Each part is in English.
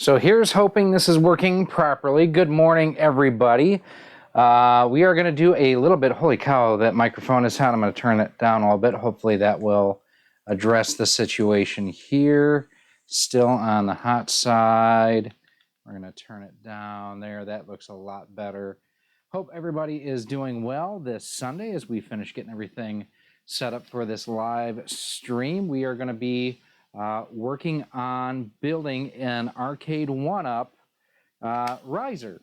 So here's hoping this is working properly. Good morning, everybody. We are going to do a little bit, holy cow, that microphone is hot. I'm going to turn it down a little bit. Hopefully that will address the situation here. Still on the hot side. We're going to turn it down there. That looks a lot better. Hope everybody is doing well this Sunday as we finish getting everything set up for this live stream. We are going to be working on building an arcade one-up riser.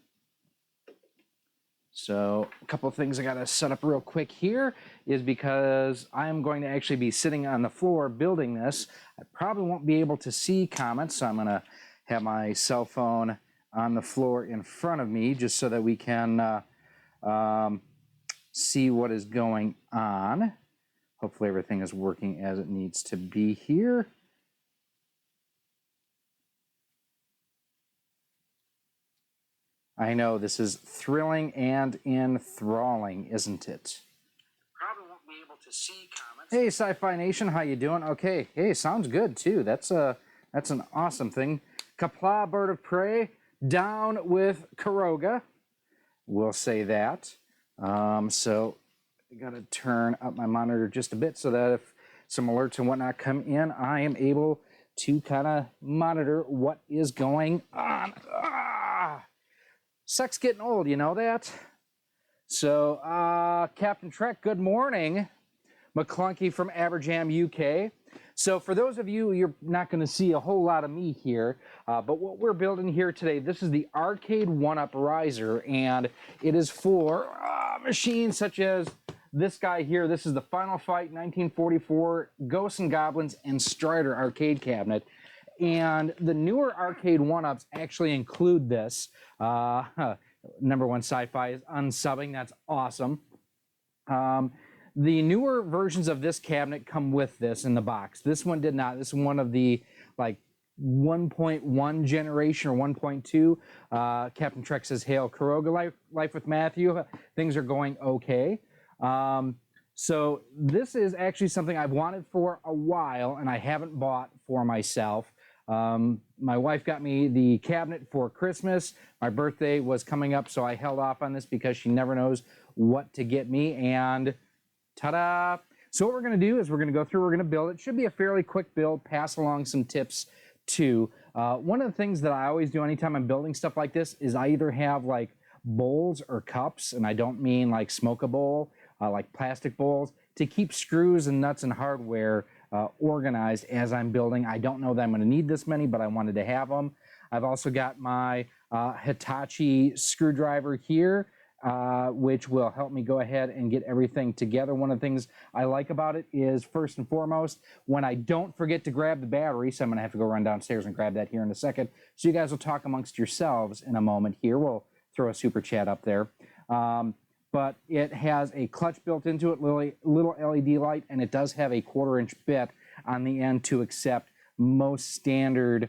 So a couple of things I got to set up real quick here is because I'm going to actually be sitting on the floor building this. I probably won't be able to see comments, so I'm going to have my cell phone on the floor in front of me just so that we can see what is going on. Hopefully everything is working as it needs to be here. I know, this is thrilling and enthralling, isn't it? Probably won't be able to see comments. Hey, Sci-Fi Nation, how you doing? Okay, hey, sounds good too. That's an awesome thing. Kapla, bird of prey, down with Karoga. We'll say that. So I gotta turn up my monitor just a bit so that if some alerts and whatnot come in, I am able to kind of monitor what is going on. Sucks getting old, you know that? So, Captain Trek, good morning. McClunky from Aberjam, UK. So for those of you, you're not going to see a whole lot of me here, but what we're building here today, this is the Arcade One-Up Riser, and it is for machines such as this guy here. This is the Final Fight 1944 Ghosts and Goblins and Strider arcade cabinet. And the newer arcade one-ups actually include this. Number one Sci-Fi is unsubbing. That's awesome. The newer versions of this cabinet come with this in the box. This one did not. This is one of the like 1.1 generation or 1.2. Captain Trek says, hail Karoga, life with Matthew. Things are going okay. So this is actually something I've wanted for a while and I haven't bought for myself. My wife got me the cabinet for Christmas. My birthday was coming up, so I held off on this because she never knows what to get me. And ta-da! So what we're going to do is we're going to go through, we're going to build it. Should be a fairly quick build, pass along some tips too. One of the things that I always do anytime I'm building stuff like this is I either have like bowls or cups, and I don't mean like smoke a bowl, like plastic bowls, to keep screws and nuts and hardware organized as I'm building. I don't know that I'm going to need this many, but I wanted to have them. I've also got my Hitachi screwdriver here, which will help me go ahead and get everything together. One of the things I like about it is, first and foremost, when I don't forget to grab the battery, so I'm going to have to go run downstairs and grab that here in a second. So you guys will talk amongst yourselves in a moment here. We'll throw a super chat up there. But it has a clutch built into it, little LED light, and it does have a 1/4-inch bit on the end to accept most standard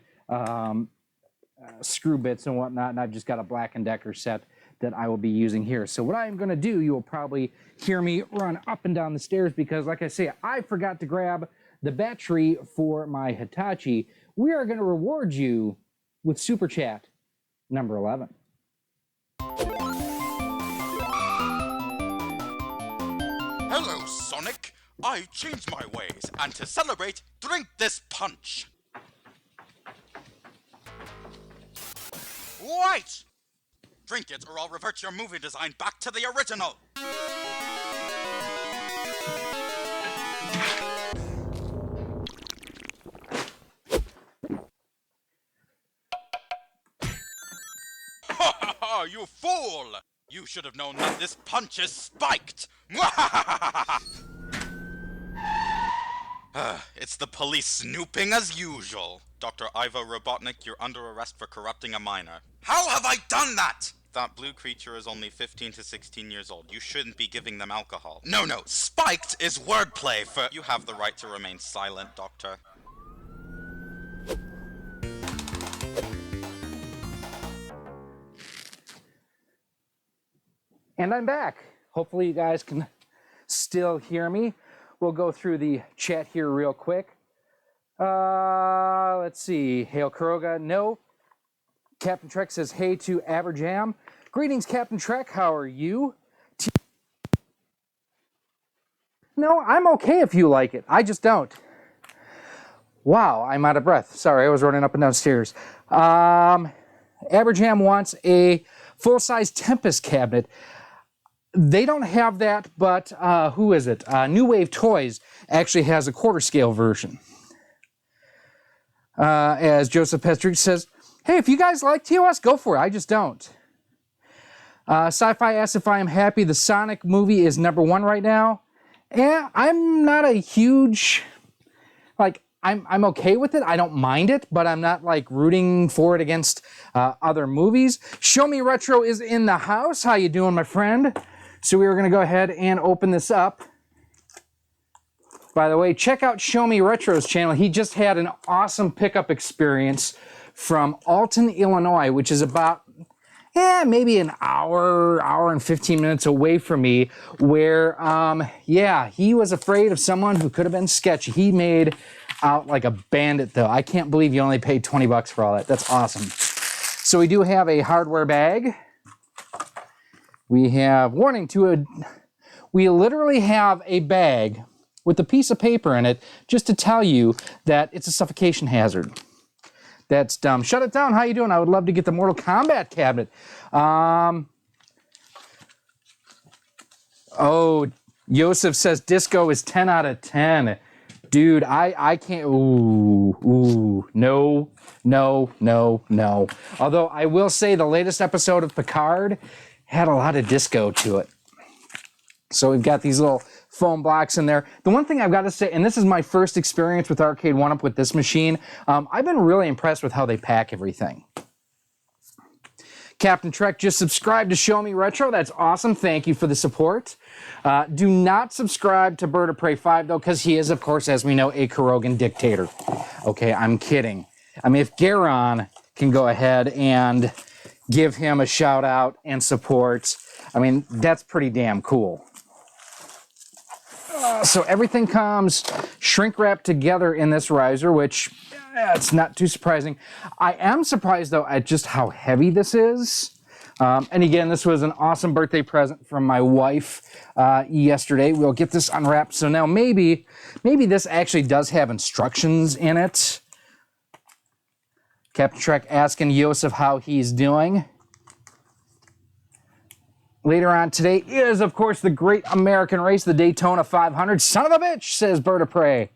screw bits and whatnot. And I've just got a Black & Decker set that I will be using here. So what I'm going to do, you will probably hear me run up and down the stairs because, like I say, I forgot to grab the battery for my Hitachi. We are going to reward you with Super Chat number 11. Hello, Sonic. I changed my ways, and to celebrate, drink this punch. Right! Drink it, or I'll revert your movie design back to the original. Ha ha ha, you fool! You should have known that this punch is spiked! It's the police snooping as usual. Dr. Ivo Robotnik, you're under arrest for corrupting a minor. How have I done that? That blue creature is only 15 to 16 years old. You shouldn't be giving them alcohol. No, spiked is wordplay for— You have the right to remain silent, Doctor. And I'm back. Hopefully you guys can still hear me. We'll go through the chat here real quick. Let's see. Hail Karoga. No. Captain Trek says, hey to Aberjam. Greetings, Captain Trek. How are you? No, I'm okay if you like it. I just don't. Wow, I'm out of breath. Sorry, I was running up and down stairs. Aberjam wants a full-size Tempest cabinet. They don't have that, but who is it? New Wave Toys actually has a quarter-scale version. As Joseph Pestrich says, hey, if you guys like TOS, go for it. I just don't. Sci-Fi asks if I am happy the Sonic movie is #1 right now. Yeah, I'm not a huge... Like, I'm okay with it. I don't mind it, but I'm not, like, rooting for it against other movies. Show Me Retro is in the house. How you doing, my friend? So we are going to go ahead and open this up. By the way, check out Show Me Retro's channel. He just had an awesome pickup experience from Alton, Illinois, which is about, maybe an hour and 15 minutes away from me, where, he was afraid of someone who could have been sketchy. He made out like a bandit, though. I can't believe you only paid 20 bucks for all that. That's awesome. So we do have a hardware bag. We have, we literally have a bag with a piece of paper in it just to tell you that it's a suffocation hazard. That's dumb. Shut it down. How you doing? I would love to get the Mortal Kombat cabinet. Yosef says Disco is 10 out of 10. Dude, I can't. No. Although I will say the latest episode of Picard had a lot of disco to it. So we've got these little foam blocks in there. The one thing I've got to say, and this is my first experience with Arcade 1-Up with this machine, I've been really impressed with how they pack everything. Captain Trek just subscribed to Show Me Retro. That's awesome. Thank you for the support. Do not subscribe to Bird of Prey 5, though, because he is, of course, as we know, a Kurogan dictator. Okay, I'm kidding. I mean, if Garon can go ahead and give him a shout out and support, I mean, that's pretty damn cool. So everything comes shrink wrapped together in this riser, which it's not too surprising. I am surprised, though, at just how heavy this is. And again, this was an awesome birthday present from my wife yesterday. We'll get this unwrapped. So now maybe this actually does have instructions in it. Captain Trek asking Yosef how he's doing. Later on today is, of course, the great American race, the Daytona 500. Son of a bitch, says Bird of Prey.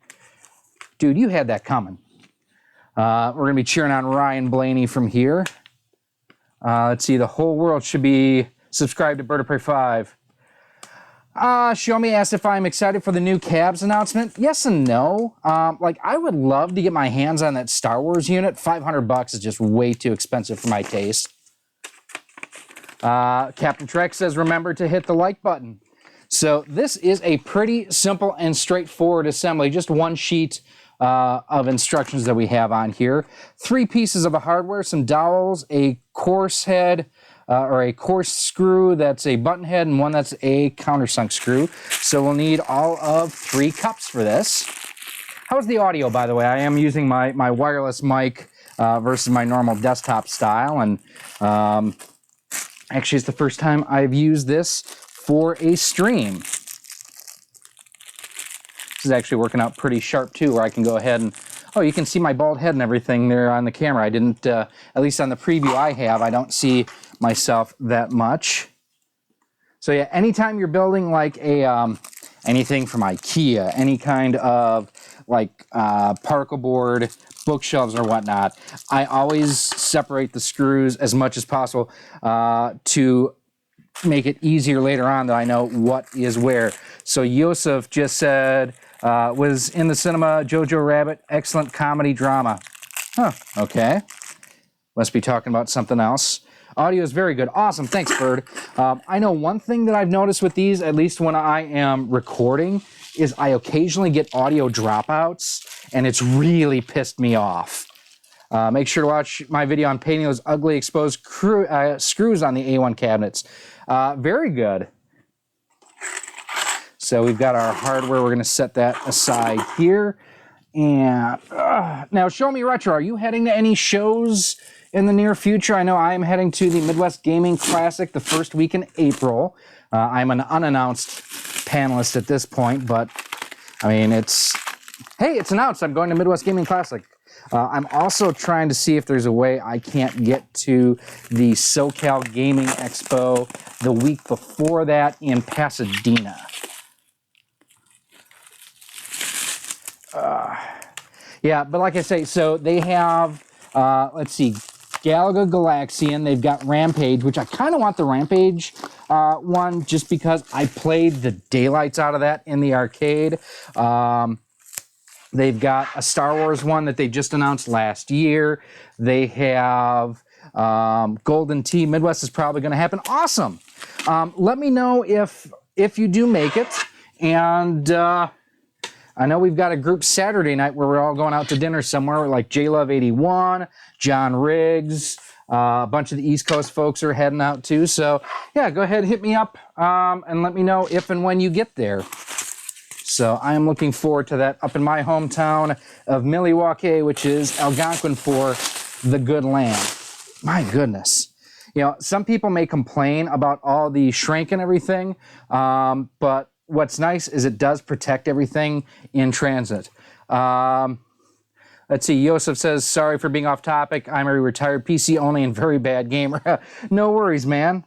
Dude, you had that coming. We're going to be cheering on Ryan Blaney from here. Let's see, the whole world should be subscribed to Bird of Prey 5. Show Me asked if I'm excited for the new Cabs announcement. Yes and no. I would love to get my hands on that Star Wars unit. $500 is just way too expensive for my taste. Captain Trek says, remember to hit the like button. So this is a pretty simple and straightforward assembly. Just one sheet of instructions that we have on here. 3 pieces of hardware, some dowels, a coarse head, or a coarse screw that's a button head, and one that's a countersunk screw. So we'll need all of 3 cups for this. How's the audio, by the way? I am using my wireless mic versus my normal desktop style, and actually it's the first time I've used this for a stream. This is actually working out pretty sharp too, where I can go ahead and, you can see my bald head and everything there on the camera. I didn't, at least on the preview I have, I don't see myself that much. So yeah, anytime you're building like a, anything from IKEA, any kind of like particle board, bookshelves or whatnot, I always separate the screws as much as possible to make it easier later on that I know what is where. So Yosef just said, was in the cinema, Jojo Rabbit, excellent comedy drama. Huh, okay. Must be talking about something else. Audio is very good. Awesome, thanks, Bird. I know one thing that I've noticed with these, at least when I am recording, is I occasionally get audio dropouts, and it's really pissed me off. Make sure to watch my video on painting those ugly exposed screws on the A1 cabinets. Very good. So we've got our hardware. We're going to set that aside here. And now, Show Me Retro. Are you heading to any shows in the near future. I know I am heading to the Midwest Gaming Classic the first week in April. I'm an unannounced panelist at this point, but I mean, hey, it's announced. I'm going to Midwest Gaming Classic. I'm also trying to see if there's a way I can't get to the SoCal Gaming Expo the week before that in Pasadena. Yeah, but like I say, so they have, let's see, Galaga Galaxian. They've got Rampage, which I kind of want the Rampage one just because I played the daylights out of that in the arcade. They've got a Star Wars one that they just announced last year. They have Golden Tee. Midwest is probably going to happen. Awesome. Let me know if you do make it. And I know we've got a group Saturday night where we're all going out to dinner somewhere, like JLove81, John Riggs, a bunch of the East Coast folks are heading out too. So yeah, go ahead, hit me up and let me know if and when you get there. So I am looking forward to that up in my hometown of Milwaukee, which is Algonquin for the good land. My goodness. You know, some people may complain about all the shrink and everything, but what's nice is it does protect everything in transit. Let's see, Yosef says, sorry for being off topic. I'm a retired PC only and very bad gamer. No worries, man.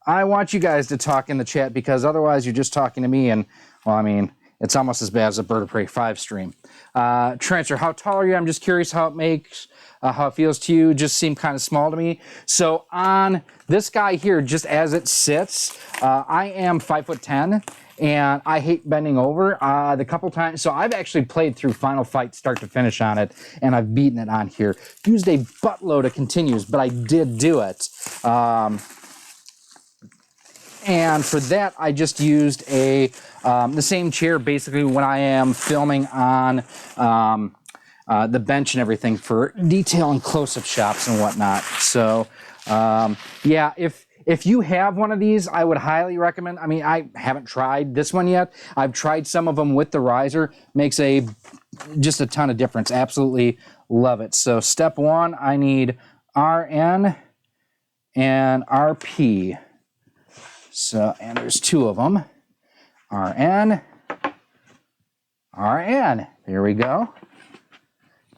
I want you guys to talk in the chat because otherwise you're just talking to me and, well, I mean, it's almost as bad as a Bird of Prey 5 stream. Trencher, how tall are you? I'm just curious how it feels to you. Just seemed kind of small to me. So on this guy here, just as it sits, I am 5'10", and I hate bending over. The couple times, so I've actually played through Final Fight start to finish on it, and I've beaten it on here. Used a buttload of continues, but I did do it. And for that, I just used the same chair basically when I am filming on the bench and everything for detail and close-up shots and whatnot. So yeah, if you have one of these, I would highly recommend. I mean, I haven't tried this one yet. I've tried some of them with the riser. Makes just a ton of difference. Absolutely love it. So step one, I need RN and RP. So, and there's two of them. RN. There we go.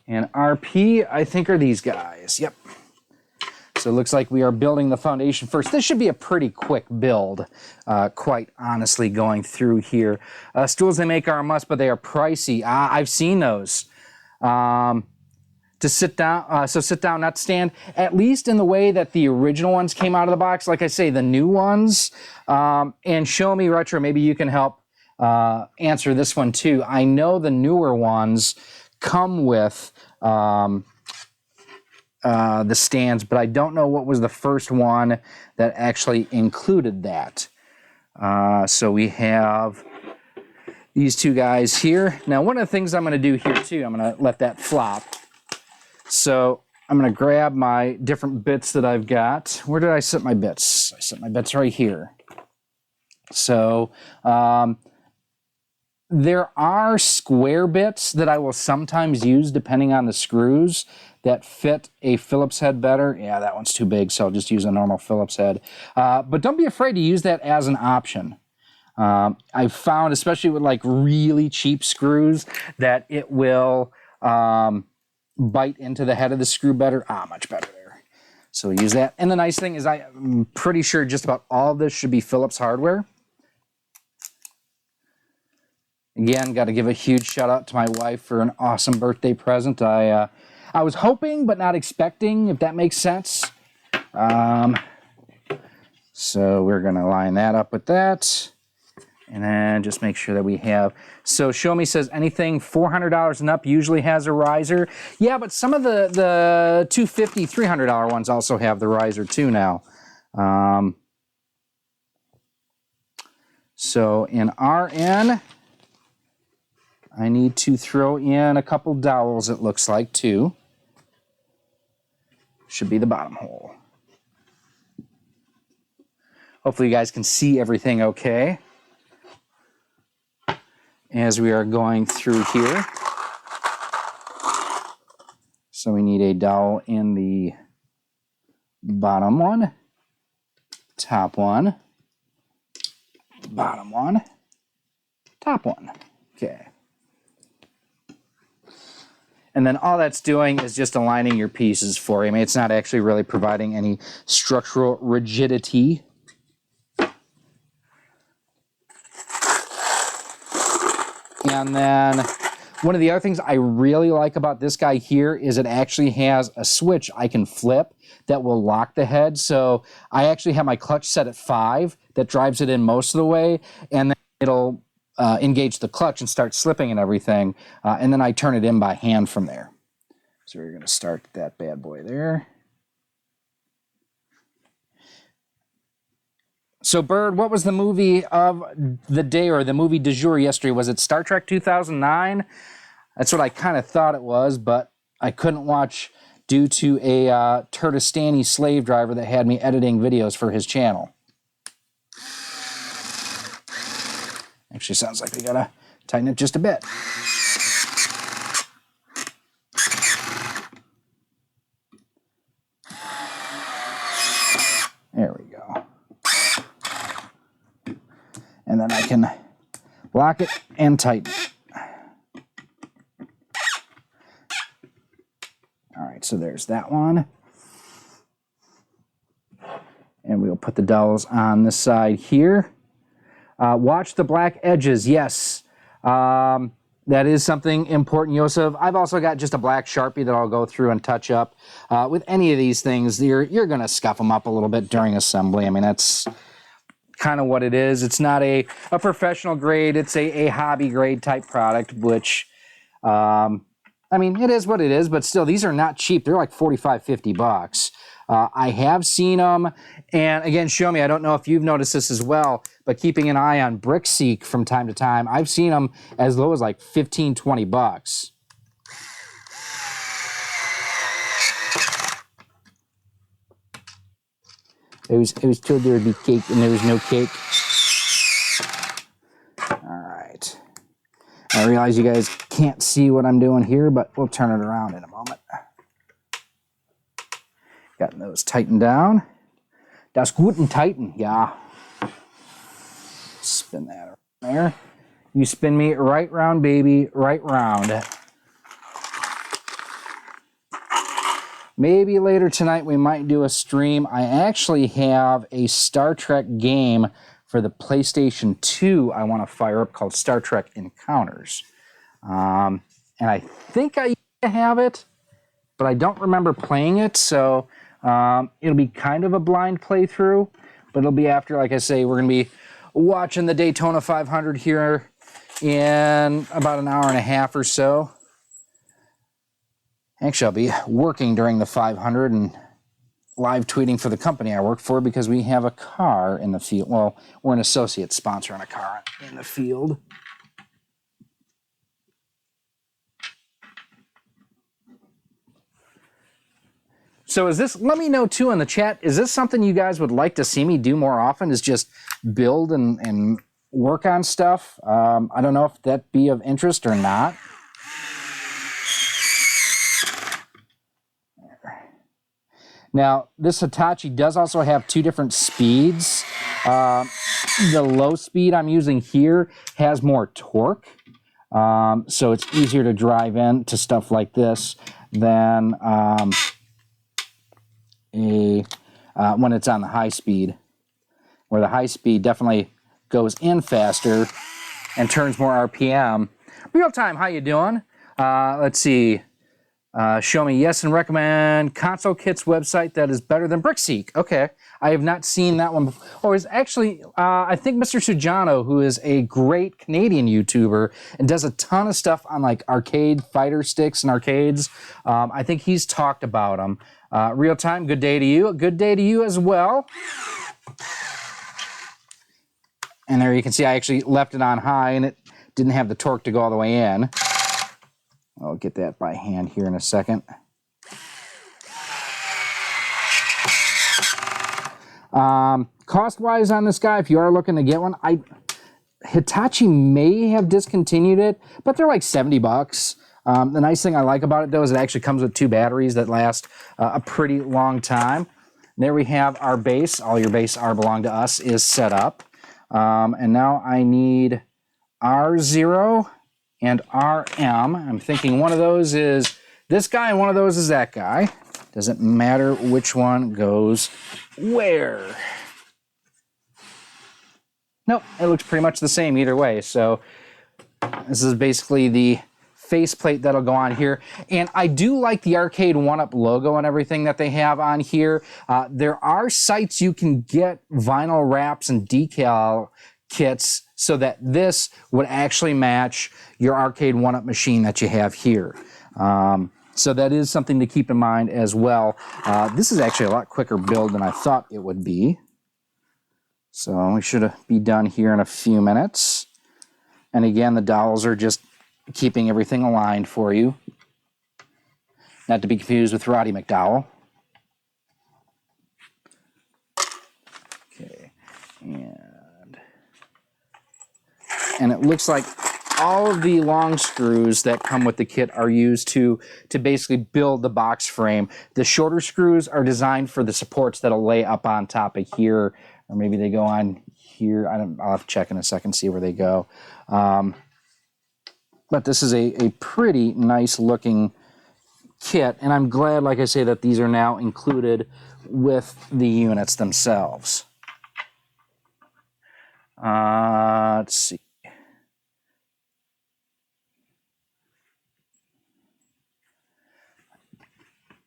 And RP, I think, are these guys. Yep. So it looks like we are building the foundation first. This should be a pretty quick build, quite honestly, going through here. Stools they make are a must, but they are pricey. I've seen those. To sit down, so sit down, not stand, at least in the way that the original ones came out of the box. Like I say, the new ones, and Show Me Retro, maybe you can help answer this one too. I know the newer ones come with the stands, but I don't know what was the first one that actually included that. So we have these two guys here. Now, one of the things I'm going to do here too, I'm going to let that flop. So I'm going to grab my different bits that I've got. Where did I set my bits? I set my bits right here. So there are square bits that I will sometimes use depending on the screws that fit a Phillips head better. Yeah, that one's too big, so I'll just use a normal Phillips head. But don't be afraid to use that as an option. I've found, especially with like really cheap screws, that it will bite into the head of the screw better. Much better there. So use that. And the nice thing is I'm pretty sure just about all of this should be Phillips hardware. Again, got to give a huge shout out to my wife for an awesome birthday present. I was hoping but not expecting, if that makes sense. So we're going to line that up with that. And then just make sure that we have... So Show Me says anything $400 and up usually has a riser. Yeah, but some of the $250, $300 ones also have the riser too now. So in RN, I need to throw in a couple dowels, it looks like, too. Should be the bottom hole. Hopefully you guys can see everything okay as we are going through here. So we need a dowel in the bottom one, top one, bottom one, top one. Okay. And then all that's doing is just aligning your pieces for you. I mean, it's not actually really providing any structural rigidity. And then one of the other things I really like about this guy here is it actually has a switch I can flip that will lock the head. So I actually have my clutch set at 5 that drives it in most of the way, and then it'll engage the clutch and start slipping and everything, and then I turn it in by hand from there. So we're going to start that bad boy there. So, Bird, what was the movie of the day or the movie du jour yesterday? Was it Star Trek 2009? That's what I kind of thought it was, but I couldn't watch due to a Turtistani slave driver that had me editing videos for his channel. Actually, sounds like we gotta tighten it just a bit. There we go. And then I can lock it and tighten it. All right, so there's that one. And we'll put the dowels on this side here. Watch the black edges. Yes, that is something important, Yosef. I've also got just a black Sharpie that I'll go through and touch up. With any of these things, you're going to scuff them up a little bit during assembly. I mean, that's kind of what it is. It's not a professional grade. It's a hobby grade type product, which, I mean, it is what it is, but still, these are not cheap. They're like $45, $50. I have seen them, and again, show me, I don't know if you've noticed this as well, but keeping an eye on BrickSeek from time to time, I've seen them as low as like $15, $20. It was told there would be cake, and there was no cake. All right. I realize you guys can't see what I'm doing here, but we'll turn it around in a moment. Got those tightened down. Das gut und tighten, yeah. Spin that around there. You spin me right round, baby, right round. Maybe later tonight we might do a stream. I actually have a Star Trek game for the PlayStation 2 I want to fire up called Star Trek Encounters. And I think I used to have it, but I don't remember playing it, so it'll be kind of a blind playthrough, but it'll be after, like I say, we're going to be watching the Daytona 500 here in about an hour and a half or so. Actually, I'll be working during the 500 and live tweeting for the company I work for because we have a car in the field. Well, we're an associate sponsor on a car in the field. So is this, let me know too in the chat, is this something you guys would like to see me do more often, is just build and work on stuff? I don't know if that'd be of interest or not. Now, this Hitachi does also have 2 different speeds. The low speed I'm using here has more torque, so it's easier to drive into stuff like this than when it's on the high speed, where the high speed definitely goes in faster and turns more RPM. Real time, how you doing? Let's see. Show me yes and recommend Console Kit's website that is better than BrickSeek. Okay, I have not seen that one before. Oh, it's actually, I think Mr. Sujano, who is a great Canadian YouTuber and does a ton of stuff on like arcade fighter sticks and arcades. I think he's talked about them. Real time, good day to you. Good day to you as well. And there you can see I actually left it on high and it didn't have the torque to go all the way in. I'll get that by hand here in a second. Cost-wise on this guy, if you are looking to get one, Hitachi may have discontinued it, but they're like $70. The nice thing I like about it, though, is it actually comes with 2 batteries that last a pretty long time. There we have our base. All your base R belong to us is set up. And now I need R0 and RM. I'm thinking one of those is this guy and one of those is that guy. Doesn't matter which one goes where. Nope, it looks pretty much the same either way. So this is basically the faceplate that'll go on here. And I do like the Arcade 1-Up logo and everything that they have on here. There are sites you can get vinyl wraps and decal kits so that this would actually match your Arcade 1-Up machine that you have here. So that is something to keep in mind as well. This is actually a lot quicker build than I thought it would be. So we should be done here in a few minutes. And again, the dowels are just keeping everything aligned for you. Not to be confused with Roddy McDowell. Okay, and it looks like all of the long screws that come with the kit are used to basically build the box frame. The shorter screws are designed for the supports that'll lay up on top of here, or maybe they go on here. I'll have to check in a second, see where they go. But this is a pretty nice looking kit, and I'm glad, like I say, that these are now included with the units themselves. Let's see.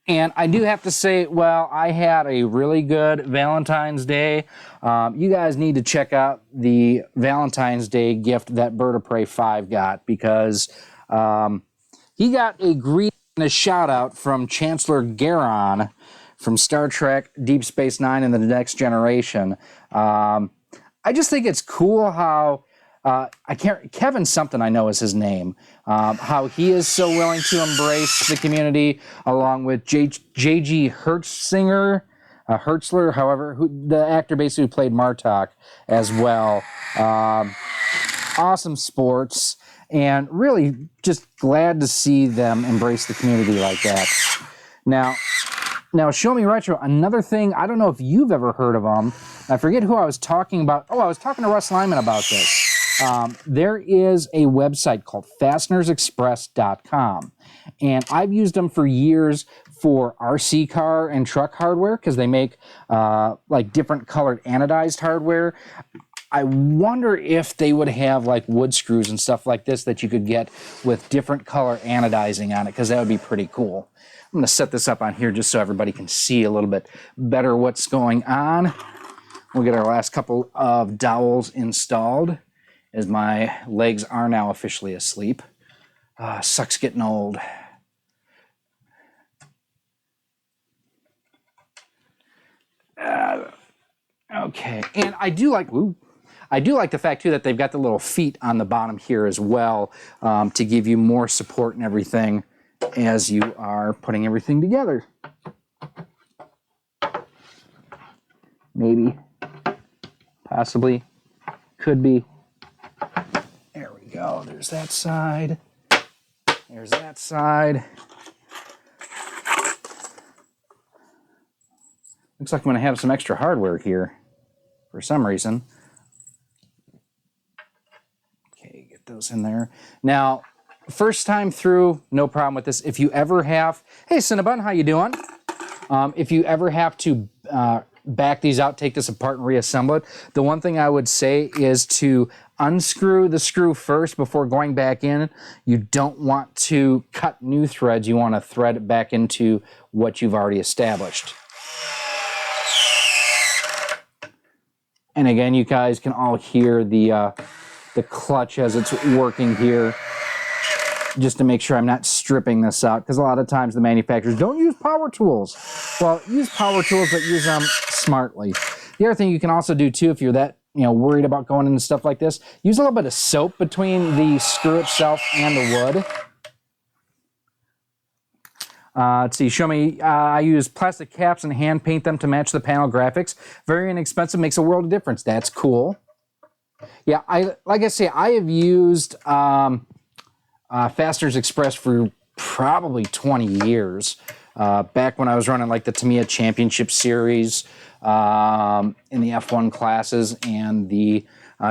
And I do have to say, well, I had a really good Valentine's Day. You guys need to check out the Valentine's Day gift that Bird of Prey 5 got, because he got a greeting and a shout out from Chancellor Garon from Star Trek Deep Space Nine and the Next Generation. I just think it's cool how Kevin something, I know is his name, how he is so willing to embrace the community, along with J.G. Hertzler, however, the actor basically played Martok as well. Awesome sports, and really just glad to see them embrace the community like that. Now, Show Me Retro, another thing, I don't know if you've ever heard of them. I forget who I was talking about. Oh, I was talking to Russ Lyman about this. There is a website called fastenersexpress.com, and I've used them for years for RC car and truck hardware, because they make like different colored anodized hardware. I wonder if they would have like wood screws and stuff like this that you could get with different color anodizing on it, because that would be pretty cool. I'm going to set this up on here just so everybody can see a little bit better what's going on. We'll get our last couple of dowels installed, as my legs are now officially asleep. Sucks getting old. Okay, and I do like the fact too that they've got the little feet on the bottom here as well, to give you more support and everything as you are putting everything together. Maybe, possibly, could be. There we go. There's that side. There's that side. Looks like I'm going to have some extra hardware here for some reason. Okay, get those in there. Now, first time through, no problem with this. If you ever have, hey Cinnabon, how you doing? If you ever have to back these out, take this apart and reassemble it, the one thing I would say is to unscrew the screw first before going back in. You don't want to cut new threads. You want to thread it back into what you've already established. And again, you guys can all hear the clutch as it's working here, just to make sure I'm not stripping this out, because a lot of times the manufacturers don't use power tools. Well, use power tools, but use them smartly. The other thing you can also do too, if you're that worried about going into stuff like this, use a little bit of soap between the screw itself and the wood. Let's see, Show Me, I use plastic caps and hand paint them to match the panel graphics. Very inexpensive, makes a world of difference. That's cool. Yeah, like I say, I have used Fasteners Express for probably 20 years. back when I was running like the Tamiya Championship Series in the F1 classes and the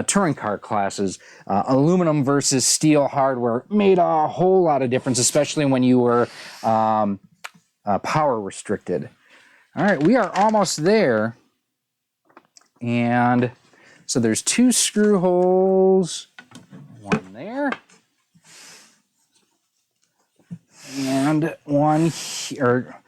touring car classes. Aluminum versus steel hardware made a whole lot of difference, especially when you were power restricted. All right, we are almost there. And so there's 2 screw holes, one there, and one here.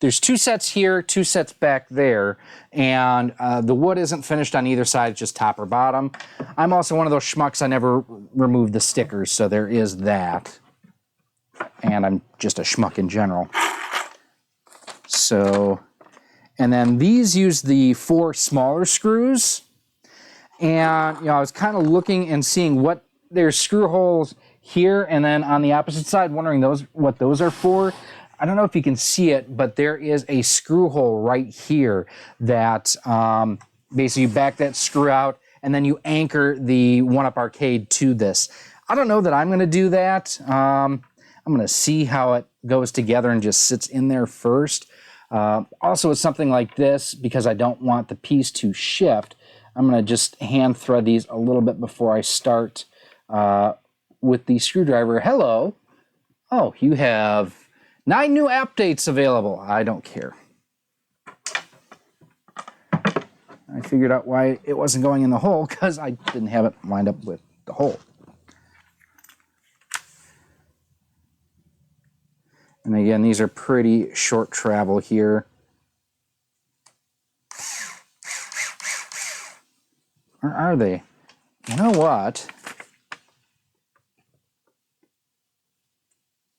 There's 2 sets here, 2 sets back there, and the wood isn't finished on either side, it's just top or bottom. I'm also one of those schmucks, I never removed the stickers, so there is that. And I'm just a schmuck in general. So, and then these use the 4 smaller screws. And, you know, I was kind of looking and seeing what there's screw holes here and then on the opposite side, wondering what those are for. I don't know if you can see it, but there is a screw hole right here that basically you back that screw out and then you anchor the 1-Up Arcade to this. I don't know that I'm going to do that. I'm going to see how it goes together and just sits in there first. Also with something like this, because I don't want the piece to shift, I'm going to just hand thread these a little bit before I start with the screwdriver. Hello. Oh, you have 9 new updates available. I don't care. I figured out why it wasn't going in the hole, because I didn't have it lined up with the hole. And again, these are pretty short travel here. Or are they? You know what?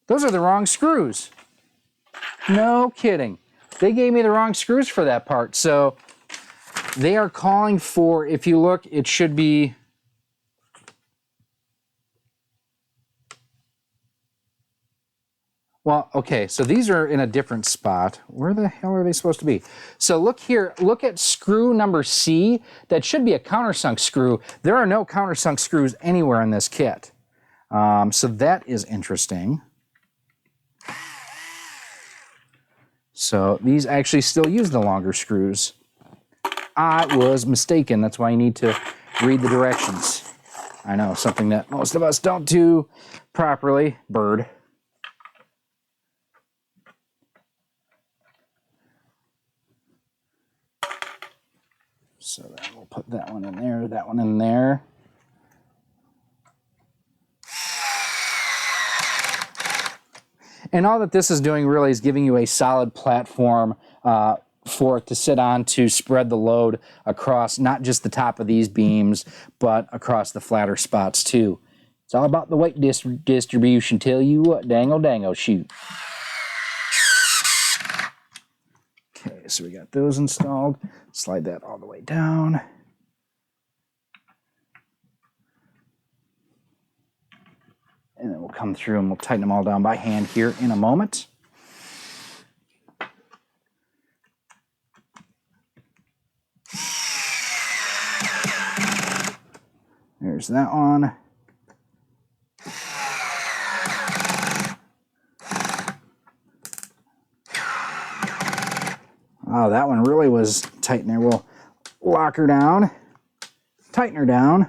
Those are the wrong screws. No kidding. They gave me the wrong screws for that part. So they are calling for, if you look, it should be... Well, okay, so these are in a different spot. Where the hell are they supposed to be? So look here, look at screw number C. That should be a countersunk screw. There are no countersunk screws anywhere in this kit. So that is interesting. So these actually still use the longer screws. I was mistaken. That's why you need to read the directions. I know, something that most of us don't do properly. Bird. So then we'll put that one in there, that one in there. And all that this is doing really is giving you a solid platform for it to sit on to spread the load across not just the top of these beams, but across the flatter spots too. It's all about the weight distribution. Tell you what, dangle, dangle, shoot. Okay, so we got those installed. Slide that all the way down. And then we'll come through and we'll tighten them all down by hand here in a moment. There's that one. Oh, that one really was tight in there. We'll lock her down, tighten her down.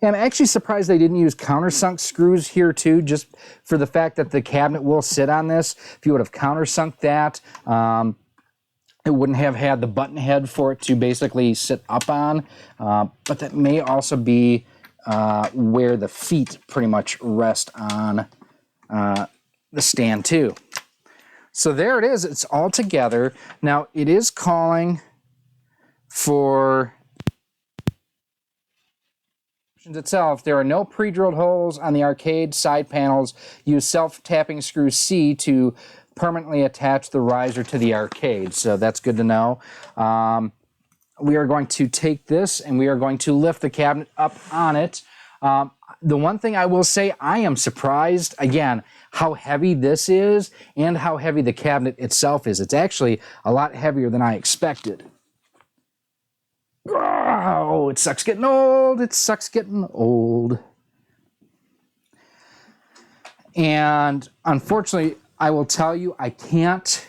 And I'm actually surprised they didn't use countersunk screws here too, just for the fact that the cabinet will sit on this. If you would have countersunk that, it wouldn't have had the button head for it to basically sit up on. But that may also be where the feet pretty much rest on the stand too. So there it is, it's all together. Now it is calling for itself. There are no pre-drilled holes on the arcade side panels. Use self-tapping screw C to permanently attach the riser to the arcade. So that's good to know. We are going to take this and we are going to lift the cabinet up on it. The one thing I will say, I am surprised, again, how heavy this is and how heavy the cabinet itself is. It's actually a lot heavier than I expected. Oh, it sucks getting old. It sucks getting old. And unfortunately, I will tell you, I can't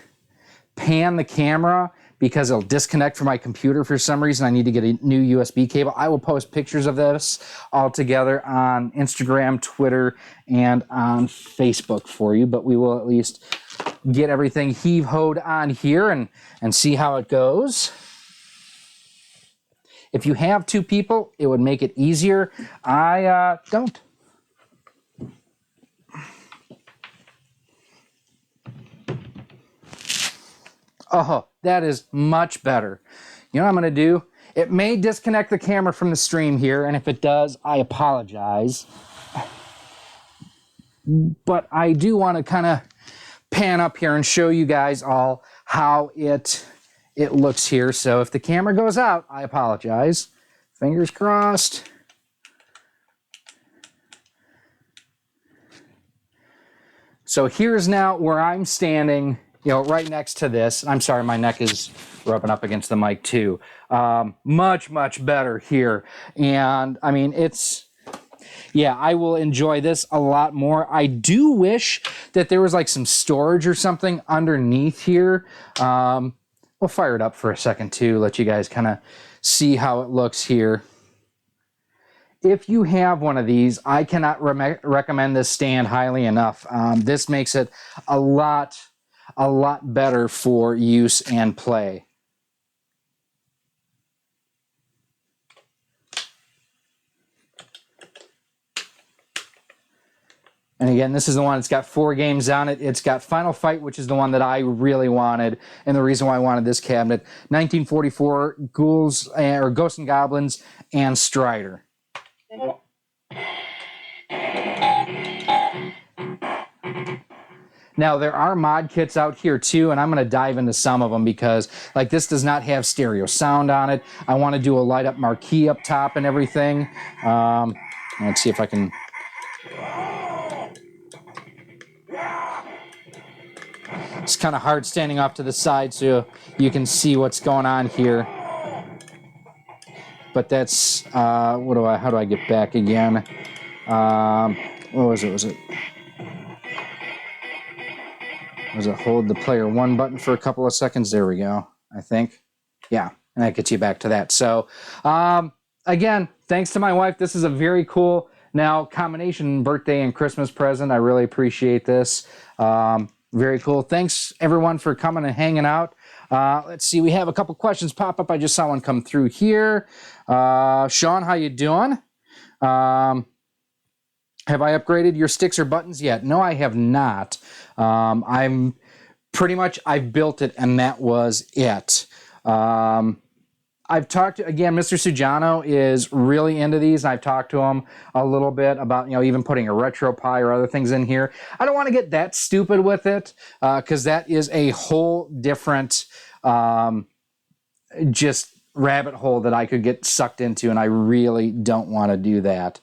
pan the camera because it'll disconnect from my computer for some reason. I need to get a new USB cable. I will post pictures of this all together on Instagram, Twitter, and on Facebook for you, but we will at least get everything heave-hoed on here and see how it goes. If you have two people, it would make it easier. I don't. Oh, that is much better. You know what I'm going to do? It may disconnect the camera from the stream here, and if it does, I apologize. But I do want to kind of pan up here and show you guys all how it looks here. So if the camera goes out, I apologize. Fingers crossed. So here's now where I'm standing, you know, right next to this. I'm sorry, my neck is rubbing up against the mic too. Much, much better here. And I mean, yeah, I will enjoy this a lot more. I do wish that there was like some storage or something underneath here. We'll fire it up for a second too, let you guys kind of see how it looks here. If you have one of these, I cannot recommend this stand highly enough. This makes it a lot better for use and play. And again, this is the one that's got 4 games on it. It's got Final Fight, which is the one that I really wanted, and the reason why I wanted this cabinet. 1944, Ghouls, or Ghosts and Goblins, and Strider. Now, there are mod kits out here too, and I'm going to dive into some of them because, like, this does not have stereo sound on it. I want to do a light-up marquee up top and everything. Let's see if I can... It's kind of hard standing off to the side so you can see what's going on here. But that's, how do I get back again? What was it? Was it hold the player 1 button for a couple of seconds? There we go, I think. Yeah, and that gets you back to that. So, again, thanks to my wife. This is a very cool, now, combination birthday and Christmas present. I really appreciate this. Very cool. Thanks, everyone, for coming and hanging out. Let's see. We have a couple questions pop up. I just saw one come through here. Sean, how you doing? Have I upgraded your sticks or buttons yet? No, I have not. I'm pretty much, I've built it, and that was it. I've talked to, again, Mr. Sujano is really into these, and I've talked to him a little bit about, you know, even putting a RetroPie or other things in here. I don't want to get that stupid with it, because that is a whole different just rabbit hole that I could get sucked into, and I really don't want to do that.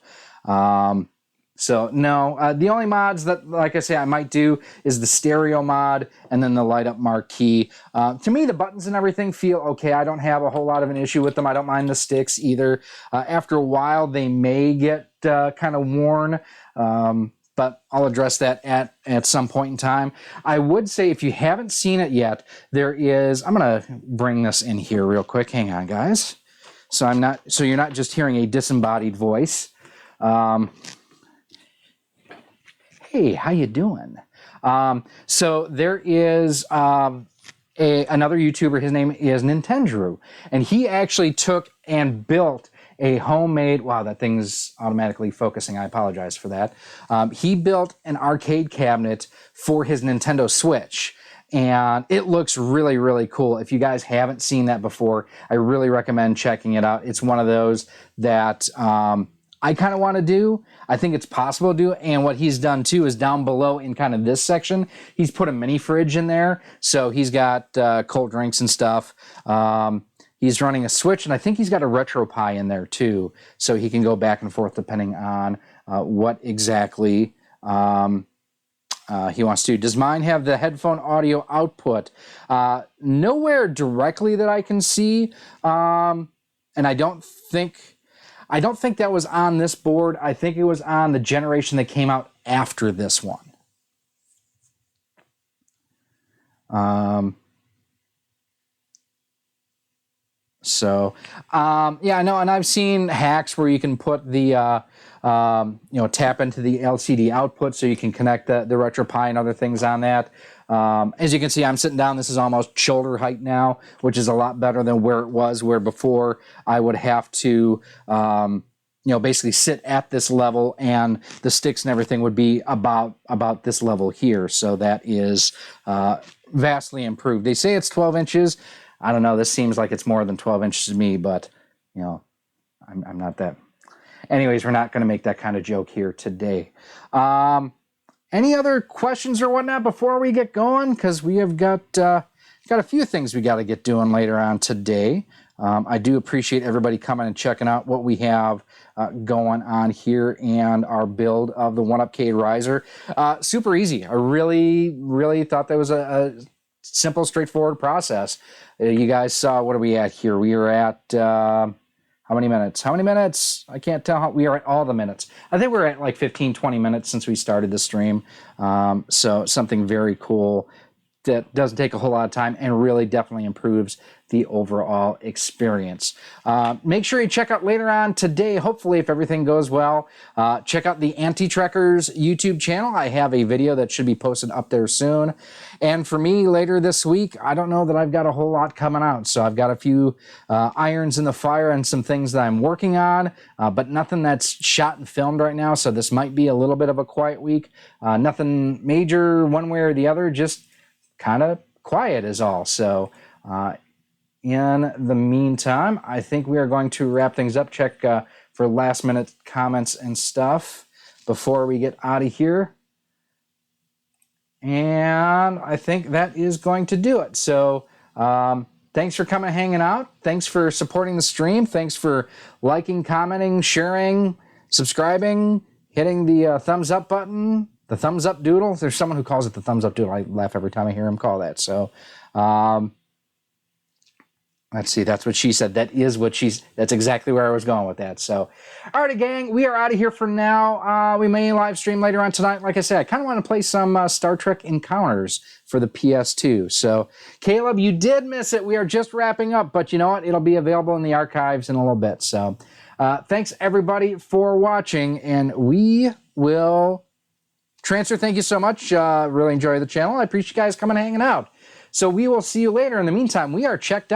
So no, the only mods that, like I say, I might do is the stereo mod and then the light up marquee. To me, the buttons and everything feel okay. I don't have a whole lot of an issue with them. I don't mind the sticks either. After a while, they may get kind of worn, but I'll address that at some point in time. I would say if you haven't seen it yet, there is, I'm going to bring this in here real quick. Hang on, guys. So you're not just hearing a disembodied voice. Hey, how you doing? So there is another YouTuber. His name is Nintendrew, and he actually took and built a homemade, wow, that thing's automatically focusing. I apologize for that. He built an arcade cabinet for his Nintendo Switch, and it looks really, really cool. If you guys haven't seen that before, I really recommend checking it out. It's one of those that I kind of want to do. I think it's possible to do. And what he's done too is down below in kind of this section, he's put a mini fridge in there. So he's got cold drinks and stuff. He's running a Switch, and I think he's got a RetroPie in there too. So he can go back and forth depending on what exactly he wants to do. Does mine have the headphone audio output? Nowhere directly that I can see. And I don't think that was on this board. I think it was on the generation that came out after this one. Yeah, I know, and I've seen hacks where you can put the tap into the LCD output so you can connect the RetroPie and other things on that. As you can see, I'm sitting down. This is almost shoulder height now, which is a lot better than where it was, where before I would have to basically sit at this level, and the sticks and everything would be about this level here. So that is vastly improved. They say it's 12 inches. I don't know. This seems like it's more than 12 inches to me, but I'm not that. Anyways, we're not going to make that kind of joke here today. Any other questions or whatnot before we get going? Because we have got a few things we got to get doing later on today. I do appreciate everybody coming and checking out what we have going on here and our build of the 1UP riser. Super easy. I really thought that was a simple, straightforward process. You guys saw, what are we at here? We are at how many minutes? How many minutes? I can't tell. We are at all the minutes. I think we're at like 15, 20 minutes since we started the stream. So something very cool that doesn't take a whole lot of time and really definitely improves the overall experience. Make sure you check out later on today, hopefully, if everything goes well, check out the Anti-Trekkers YouTube channel. I have a video that should be posted up there soon. And for me, later this week, I don't know that I've got a whole lot coming out. So I've got a few irons in the fire and some things that I'm working on, but nothing that's shot and filmed right now. So this might be a little bit of a quiet week. Nothing major one way or the other, just kind of quiet is all. So in the meantime, I think we are going to wrap things up. Check for last minute comments and stuff before we get out of here. And I think that is going to do it. So thanks for coming and hanging out. Thanks for supporting the stream. Thanks for liking, commenting, sharing, subscribing, hitting the thumbs up button, the thumbs up doodle. There's someone who calls it the thumbs up doodle. I laugh every time I hear him call that. So let's see. That's what she said. That's exactly where I was going with that. So, all right, gang, we are out of here for now. We may live stream later on tonight. Like I said, I kind of want to play some Star Trek Encounters for the PS2. So, Caleb, you did miss it. We are just wrapping up, but you know what? It'll be available in the archives in a little bit. So, thanks everybody for watching, and we will transfer. Thank you so much. Really enjoy the channel. I appreciate you guys coming and hanging out. So we will see you later. In the meantime, we are checked out.